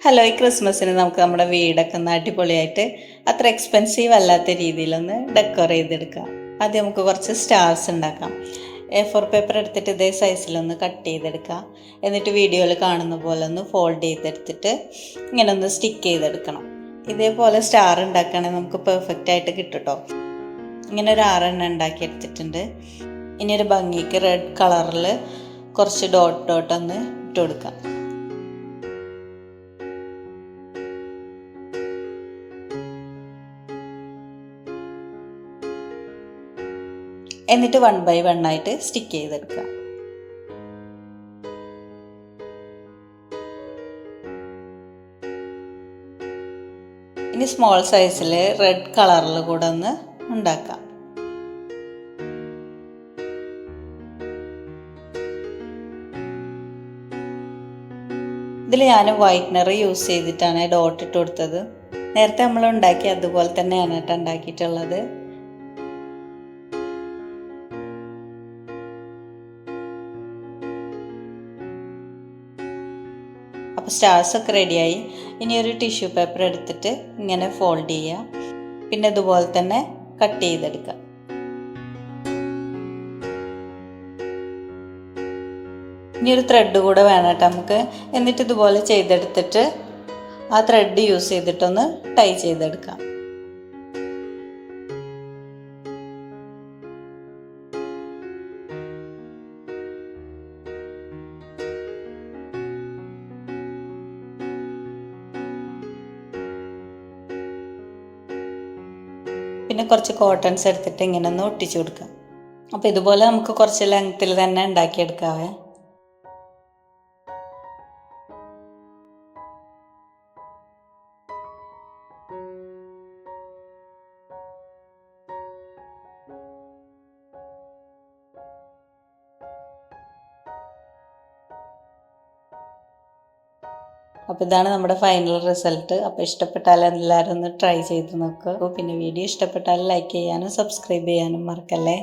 Hello, ഈ ക്രിസ്മസിന് നമുക്ക് നമ്മുടെ വീടൊക്കെ ഒന്ന് അടിപൊളിയായിട്ട് അത്ര എക്സ്പെൻസീവ് അല്ലാത്ത രീതിയിലൊന്ന് ഡെക്കോർ ചെയ്തെടുക്കാം. ആദ്യം നമുക്ക് കുറച്ച് സ്റ്റാർസ് ഉണ്ടാക്കാം. A4 പേപ്പർ എടുത്തിട്ട് ഇതേ സൈസിലൊന്ന് കട്ട് ചെയ്തെടുക്കാം. എന്നിട്ട് വീഡിയോയിൽ കാണുന്ന പോലെ ഒന്ന് ഫോൾഡ് ചെയ്തെടുത്തിട്ട് ഇങ്ങനെ ഒന്ന് സ്റ്റിക്ക് ചെയ്തെടുക്കണം. ഇതേപോലെ സ്റ്റാർ ഉണ്ടാക്കുകയാണെങ്കിൽ നമുക്ക് പെർഫെക്റ്റ് ആയിട്ട് കിട്ടും കേട്ടോ. ഇങ്ങനെ ഒരു 6 എണ്ണം ഉണ്ടാക്കിയെടുത്തിട്ടുണ്ട്. ഇനി ഒരു ഭംഗിക്ക് റെഡ് കളറിൽ കുറച്ച് ഡോട്ട് ഒന്ന് ഇട്ട് കൊടുക്കാം. എന്നിട്ട് 1 by 1 ആയിട്ട് സ്റ്റിക്ക് ചെയ്തെടുക്കുക. ഇനി സ്മോൾ സൈസിൽ റെഡ് കളറിൽ കൂടെ ഒന്ന് ഉണ്ടാക്കാം. ഇതിൽ ഞാൻ വൈറ്റ്നർ യൂസ് ചെയ്തിട്ടാണ് ഡോട്ട് ഇട്ട് കൊടുത്തത്. നേരത്തെ നമ്മൾ ഉണ്ടാക്കി അതുപോലെ തന്നെയാണ് കേട്ടോ ഉണ്ടാക്കിയിട്ടുള്ളത്. അപ്പോൾ സ്റ്റാർസൊക്കെ റെഡിയായി. ഇനി ഒരു ടിഷ്യൂ പേപ്പർ എടുത്തിട്ട് ഇങ്ങനെ ഫോൾഡ് ചെയ്യുക. പിന്നെ ഇതുപോലെ തന്നെ കട്ട് ചെയ്തെടുക്കുക. ഇനി ഒരു ത്രെഡ് കൂടെ വേണം കേട്ടോ നമുക്ക്. എന്നിട്ട് ഇതുപോലെ ചെയ്തെടുത്തിട്ട് ആ ത്രെഡ് യൂസ് ചെയ്തിട്ടൊന്ന് ടൈ ചെയ്തെടുക്കാം. പിന്നെ കുറച്ച് കോട്ടൺസ് എടുത്തിട്ട് ഇങ്ങനെ ഒന്ന് ഒട്ടിച്ചു കൊടുക്കാം. അപ്പോൾ ഇതുപോലെ നമുക്ക് കുറച്ച് ലെങ്ത്തിൽ തന്നെ ഉണ്ടാക്കിയെടുക്കാവേ. അപ്പോൾ ഇതാണ് നമ്മുടെ ഫൈനൽ റിസൾട്ട്. അപ്പോൾ ഇഷ്ടപ്പെട്ടാൽ എല്ലാവരും ഒന്ന് ട്രൈ ചെയ്ത് നോക്കുക. പിന്നെ വീഡിയോ ഇഷ്ടപ്പെട്ടാൽ ലൈക്ക് ചെയ്യാനും സബ്സ്ക്രൈബ് ചെയ്യാനും മറക്കല്ലേ.